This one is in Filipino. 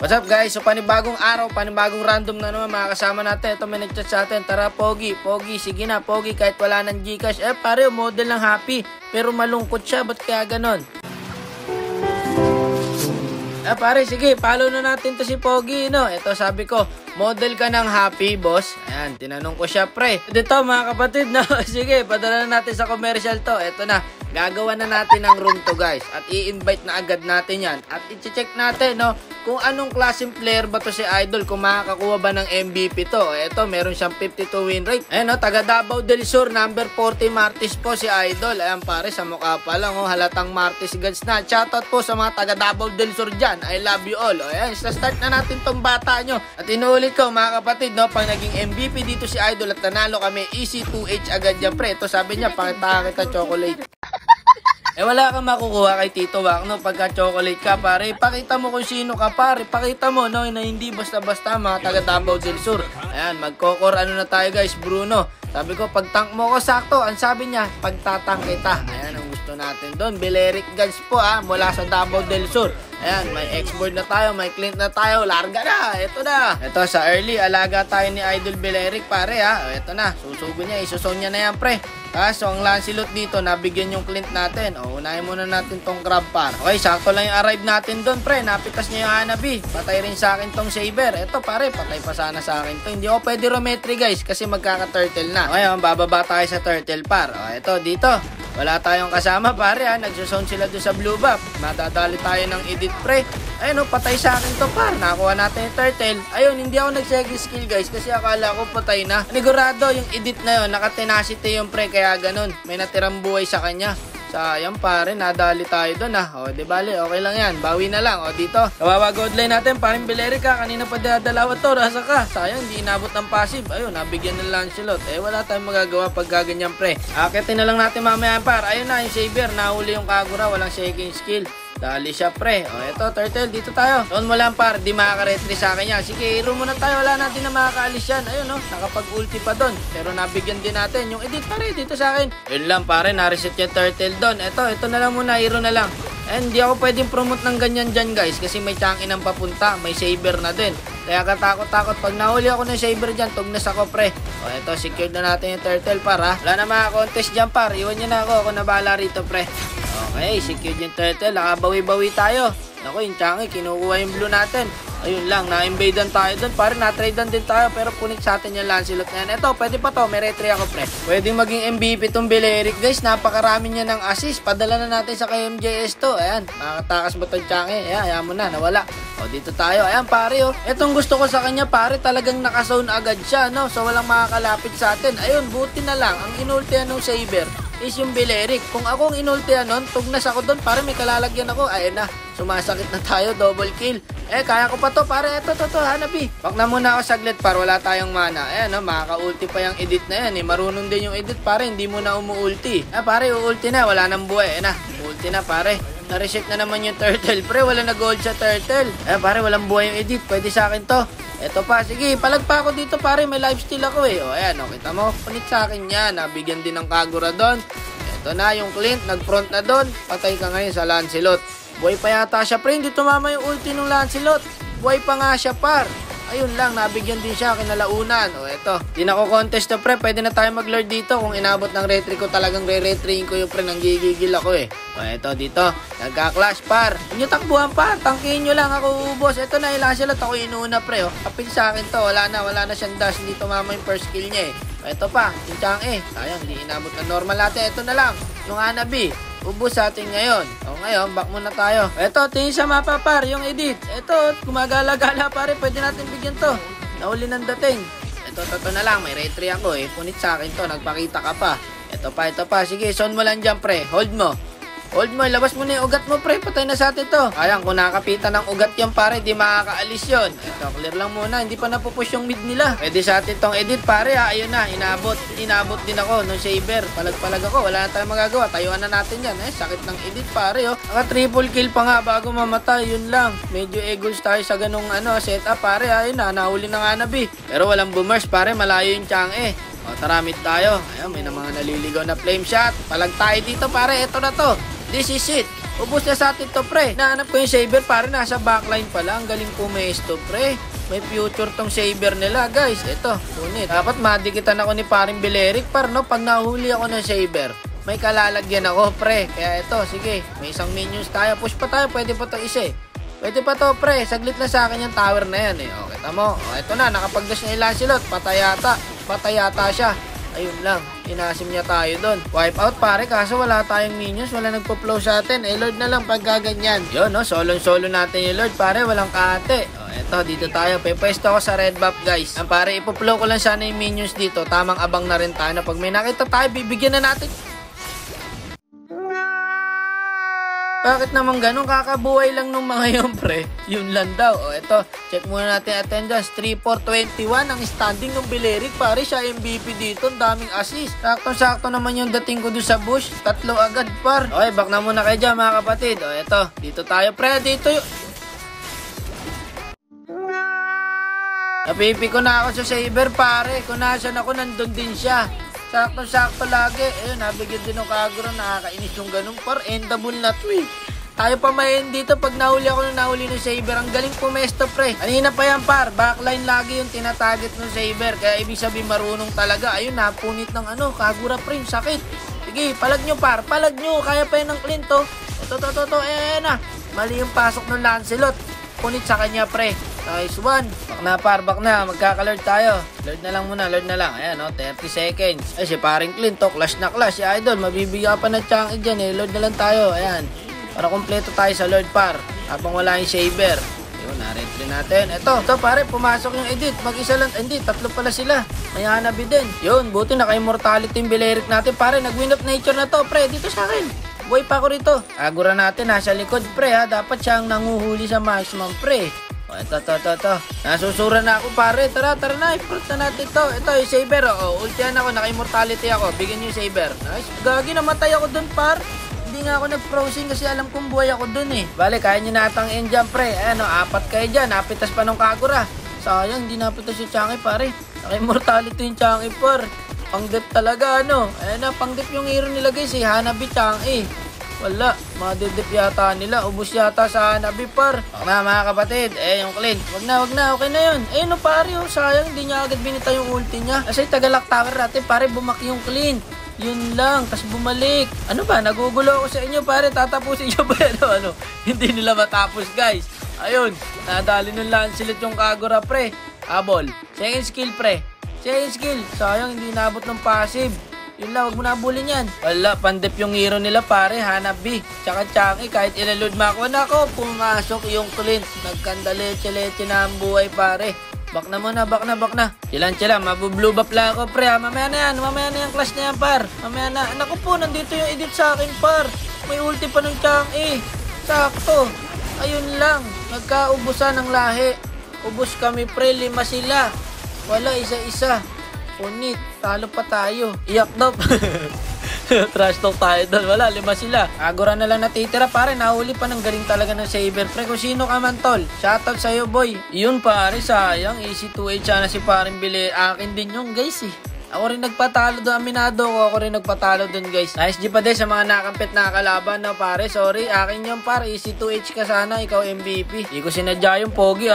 What's up guys? So panibagong araw, panibagong random na naman mga kasama natin. Ito may nag-chat sa atin. Tara Pogi, sige na Pogi kahit wala ng Gcash. Pare, model ng Happy pero malungkot siya. Ba't kaya ganon? Pare, sige, follow na natin to si Pogi, no? Ito sabi ko, model ka ng Happy, boss. Ayan, tinanong ko siya, pre. Dito mga kapatid, no? Sige, padala na natin sa commercial to. Ito na, gagawa na natin ng room to guys. At i-invite na agad natin yan. At i-check natin, no? Kung anong klaseng player ba to si Idol. Kung makakakuha ba ng MVP to. Ito, meron siyang 52 win rate. Ayan, no? Taga Davao del Sur, number 40 Martis po si Idol. Ayan, pare, sa mukha pa lang, oh. Halatang Martis gods na. Shoutout po sa mga taga Davao del Sur dyan. I love you all. O, ayan, start na natin tong bata nyo. At inuulit ko, mga kapatid, no? Pag naging MVP dito si Idol at nanalo kami, easy 2H agad yan, pre. Ito sabi niya, pakita kita chocolate. Wala kang makukuha kay Tito Wak, no? Pagka chocolate ka, pare, pakita mo kung sino ka, pare. Pakita mo, no? Na hindi basta-basta mga taga Davao del Sur. Ayan, magkokor, ano na tayo, guys, Bruno. Sabi ko, pag tank mo ko sakto. Ang sabi niya, pagtatang kita. Ayan, ang gusto natin doon. Beleric guys po, mula sa Davao del Sur. Ayan, may export na tayo, may Clint na tayo, larga na, ito na. Ito sa early, alaga tayo ni Idol Beleric, pare, ito na, susugo niya, isuson niya na yan, pre. So ang Lancelot dito, nabigyan yung Clint natin. Unahin muna natin tong Crab par. Okay, sakto lang yung arrive natin doon, pre. Napitas niya yung Hanabi. Patay rin sa akin tong Saber. Ito, pare, patay pa sana sa akin to. Hindi ako pwede rometry, guys, kasi magkaka-turtle na. Okay, bababa tayo sa turtle par. Ito, dito. Wala tayong kasama, pare, nagsusound sila doon sa blue buff. Madadali tayo ng edit, pre. Ayun, patay sa akin to, par. Nakuha natin yung turtle. Ayun, hindi ako nag-second skill, guys, kasi akala ko patay na. Nigurado, yung edit na yun, naka-tenacity yung pre, kaya ganun. May natirang buhay sa kanya. Sayang, pare, nadali tayo doon, di bali, okay lang yan. Bawi na lang, dito. Kawawa godline natin, paring Beleric, kanina pa dadalawa to, rasa ka. Sayang, hindi inabot ng passive. Ayun, nabigyan ng Lancelot. Wala tayong magagawa pag gaganyan, pre. Akitin na lang natin mamaya, par. Ayun na, yung Saber, nahuli yung Kagura, walang shaking skill. Dali siya, pre. Eto, turtle, dito tayo. Doon mo lang, par. Di makaka-retry sa akin yan. Sige, hero muna tayo. Wala natin na makakaalis yan. Ayun, nakapag-ulti pa doon. Pero nabigyan din natin. Yung edit, pare, dito sa akin. Yun lang, pare. Nareset yung turtle doon. Ito na lang muna. Hero na lang. And di ako pwedeng promote ng ganyan dyan, guys. Kasi may changin ang papunta. May Saber na din. Kaya katakot-takot. Pag nahuli ako ng Saber dyan, tugnas ako, pre. Ito, secured na natin yung turtle, para. Wala na mga contest dyan, par. Iwan nyo na ako. Ako na bahala rito, pre. Okay, secured yung turtle. Nakabawi-bawi tayo. Naku, yung changi, kinukuha yung blue natin. Ayun lang, na-invadean tayo doon. Pare, na-tradean din tayo, pero punit sa atin yung Lancelot na yan. Ito, pwede pa to, may retry ako, pre. Pwede maging MVP tong Beleric, guys. Napakarami niya ng assist. Padala na natin sa KMJS to. Ayan, makakatakas mo tong changi. Ayan mo na, nawala. Dito tayo. Ayan, pare, Itong gusto ko sa kanya, pare, talagang nakazone agad siya, no? So, walang makakalapit sa atin. Ayun, buti na lang. Ang inultihan ng Saber is yung Beleric. Kung ako ang inultihan nun, tugnas ako doon, pare, may kalalagyan ako. Ayun na, sumasakit na tayo, double kill. Kaya ko pa to, pare. Ito, Hanabi. Back na muna ako saglit, par. Wala tayong mana. Ayan, makaka-ulti pa yung edit na yan. Marunong din yung edit, pare. Hindi mo na umu-ulti. Pare, u-ulti na. Wala nang buhay. Ulti na, pare. Na-reset na naman yung turtle, pre. Wala na gold sa turtle. Pare, walang buhay yung edit. Pwede sa akin to. Ito pa, sige, palag pa ako dito, pare. May lifesteal ako, ayan, kita mo. Punit sa akin yan. Nabigyan din ng Kagura doon. Ito na, yung Clint. Nag-front na doon. Patay ka ngayon sa Lancelot. Buhay pa yata siya, pre. Hindi tumama yung ulti ng Lancelot. Buhay pa nga siya, par. Ayun lang, nabigyan din siya kinalaunan. Ito. Di na ko contest to, pre. Pwede na tayo mag-lord dito. Kung inabot ng retry ko, talagang re-retryin ko yung pre. Nanggigigil ako, ito, dito. Nagka-clash, par. Hindi takbuhan, par. Tangkihin nyo lang ako, ubos. Ito na, yung Lancelot. Ako inuuna, pre, Kapil sa akin to. Wala na siyang dash. Hindi tumama yung first kill niya, Ito pa, yung Chang'e. Sayang, hindi inabot na normal natin. Ito na lang, yung Hanabi. Ubus sa atin ngayon. Ngayon, back muna tayo. Ito, tingin sa mapa, par, yung edit. Ito, gumagala-gala, pare. Pwede natin bigyan to. Nahuli ng dating. Ito na lang. May retry ako, Punit sa akin to. Nagpakita ka pa. Ito pa. Sige, son mo lang dyan, pre. Hold mo, ilabas mo na yung ugat mo, pre. Patay na sa atin to. Ayan, kung nakapitan ng ugat yung, pare, di makakaalis yun. Ito, clear lang muna. Hindi pa napupush yung mid nila. Pwede sa atin tong edit, pare, Ayun na, inabot din ako nung Saber. Palag ako. Wala na tayong magagawa. Tayuan na natin yan, Sakit ng edit, pare, Naka triple kill pa nga bago mamatay. Yun lang. Medyo eagles tayo sa ganung setup, pare. Ayun na, nahuli ng Hanabi. Pero walang boomers, pare. Malayo yung Chang'e. Tara, mid tayo. Ayun, may na mga naliligaw na flame shot. Palag tayo dito, pare. Ito na to. This is it. Ubus na sa atin to, pre. Nahanap ko yung Saber, pare, nasa backline pala. Ang galing pumesto, pre. May future tong Saber nila, guys. Ito, punit. Dapat madikitan ako ni paring Bileric, par, no? Pag nahuli ako ng Saber, may kalalagyan ako, pre. Kaya ito, sige. May isang minions tayo. Push pa tayo. Pwede pa to isa, eh. Pwede pa to, pre. Saglit lang sa akin yung tower na yan, eh. Okay, tamo. O, ito na. Nakapag-dash na yung Lancelot. Patayata. Patayata siya. Ayun lang, inasim niya tayo doon. Wipe out, pare, kaso wala tayong minions, wala nagpo-flow sa atin. Eh, Lord na lang pag gaganyan. Yun, no, solo natin yung Lord, pare, walang kate. O, eto, dito tayo. Pepwesto ako sa red buff, guys. Ang pare, ipo-flow ko lang sana yung minions dito. Tamang abang na rin tayo na pag may nakita tayo, bibigyan na natin. Bakit naman ganun? Kakabuhay lang nung mga yun, pre. Yun lang daw. O, eto. Check muna natin attendance. 3-4-21 ang standing ng Bileric. Pare, siya MVP dito. Ang daming assist. Sakto-sakto naman yung dating ko doon sa bush. 3 agad, par. Okay, back na muna kayo dyan, mga kapatid. O, eto. Dito tayo, pre. Dito yun. Napipi ko na ako sa Saber, pare. Kung nasan ako, nandun din siya. Sakto-sakto lagi. Ayun, nabigyan din ng Kagura. Nakakainis yung ganun, par. Endable na to, eh. Tayo pa main dito pag nahuli ako ng nahuli ng Saber. Ang galing pumesto, pre. Kanina pa yan, par. Backline lagi yung tinatarget ng Saber. Kaya ibig sabihin marunong talaga. Ayun, napunit ng Kagura, pre. Sakit. Sige, palag nyo, par. Palag nyo. Kaya pa yan ng Clint, to. Ito. Ayan na. Mali yung pasok ng Lancelot. Punit sa kanya, pre. Nice one. Back na, par. Back na. Magkaka-lord tayo. Lord na lang muna. Lord na lang. Ayan, 30 seconds. Ay, si paring Clint, to. Clash na clash. Si Idol, mabibigyan pa na chunky dyan, eh. Lord na lang tayo. Ayan. Para kumpleto tayo sa Lord, par. Habang wala yung Saber. Yun, na-retry natin. Ito, pare. Pumasok yung edit. Mag-isa lang. Hindi, 3 pala sila. May Hanabi din. Yun, buti naka-immortality yung Bileric natin. Pare, nag-win of nature na to, pre. Dito sa akin. Buhay pa ako rito. Agura natin, nasa likod, pre, ha. Dapat siyang nanguhuli sa maximum, pre. O, ito. Nasusura na ako, pare. Tara na. I-fruit na natin ito. Ito, yung Saber, o. Ultian ako, naka-immortality ako. Bigyan niyo yung Saber. Nice. Gagi, namatay ako dun, par. Hindi nga ako nag-frozen kasi alam kong buhay ako dun, eh. Bale, kaya nyo natang end dyan, pre. Ayan, 4 kayo dyan. Napitas pa ng Kagura. Sayang, hindi napitas yung Chunky, pare. Naka-immortality yung Chunky, par. Pang-dip talaga, Ayan na, pang-dip yung hero nila, guys, eh. Hanabi, Chunky. Wala, madidip yata nila. Ubus yata sa Hanabi, par. Okay na, mga kapatid. Yung Clint. Wag na. Okay na yun. Ayun, pare, sayang. Hindi niya agad binita yung ulti niya. Kasi tagalak tower natin, pare, bumaki yung Clint. Yun lang, tas bumalik. Ano ba, nagugulo ako sa inyo, pare. Tatapusin nyo ba yan? Hindi nila matapos, guys. Ayun, nadali ng Lancelot yung Kagura, pre. Abol. Second skill, pre. Second skill. Sayang, hindi nabot ng passive. Yun lang, wag mo nabulin yan. Wala, pandip yung hero nila, pare. Hanabi. Tsaka Chunky, kahit ilalod makuha na ako, pumasok yung Clint. Nagkanda leche na ang buhay, pare. Back na muna. Chilan. Mabu-blue buff lang ako, pre. Mamaya na yung clash na yan, par. Mamaya na. Naku po, nandito yung edit sa akin, par. May ulti pa ng Chunky. Sakto. Ayun lang. Nagkaubusan ng lahi. Ubus kami, pre. 5 sila. Wala, isa-isa. Punit. Talo pa tayo. Iyak daw. Trash talk tayo doon. Wala, 5 sila. Agura na lang natitira, pare. Nahuli pa ng galing talaga ng Saber, pre. Kung sino ka man, tol. Shoutout sa'yo, boy. Yun, pare, sayang. Easy 2H na si paring Bili. Akin din yung guys, eh. Ako rin nagpatalo doon. Aminado ko. Ako rin nagpatalo doon, guys. Nice G pa din sa mga nakampit na kalaban, pare. Sorry. Akin yung, pare. Easy 2H ka sana. Ikaw MVP. Hindi ko sinadya yung pogi,